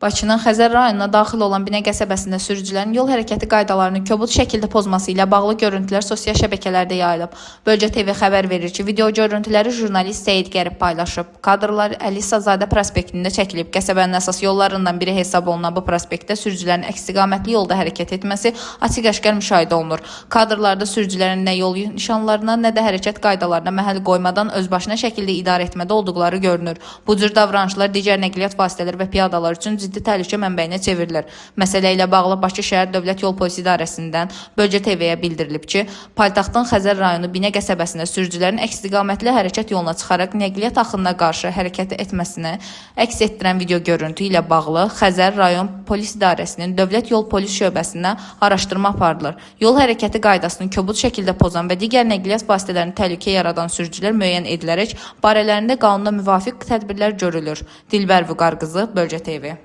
Bakının Xəzər rayonuna daxil olan Binə qəsəbəsində sürücülərin yol hərəkəti qaydalarını kobud şəkildə pozması ilə bağlı görüntülər sosial şəbəkələrdə yayılıb. Bölgə TV xəbər verir ki, video görüntüləri jurnalist Seyid Qərib paylaşıb. Kadrlar Əlisazadə prospektində çəkilib. Qəsəbənin əsas yollarından biri hesab olunan bu prospektdə sürücülərin əks-istiqamətli yolda hərəkət etməsi açıq-aşkar müşahidə olunur. Kadrlarda sürücülərin nə yol nişanlarına, nə də hərəkət qaydalarına məhəl qoymadan özbaşına şəkildə idarə etmədə olduqları görünür. Bu cür davranışlar digər nəqliyyat vasitələri və piyadalar üçün ciddi təhlükə mənbəyinə çevrilir. Məsələ ilə bağlı Bakı şəhər Dövlət Yol Polisi İdarəsindən Bölgə TV-yə bildirilib ki, paytaxtın Xəzər rayonu Binə qəsəbəsində sürücülərin əks-istiqamətli hərəkət yoluna çıxaraq nəqliyyat axınına qarşı hərəkət etməsini əks etdirən video görüntü ilə bağlı Xəzər rayon Polis İdarəsinin Dövlət Yol Polis şöbəsinə araşdırma aparılır. Yol hərəkəti qaydasını kobud şəkildə pozan və digər nəqliyyat vasitələrini təhlükə yaradan sürücülər müəyyən edilərək barələrində qanuna müvafiq tədbirlər görülür. Dilbər Vüqar qızı, Bölgə TV.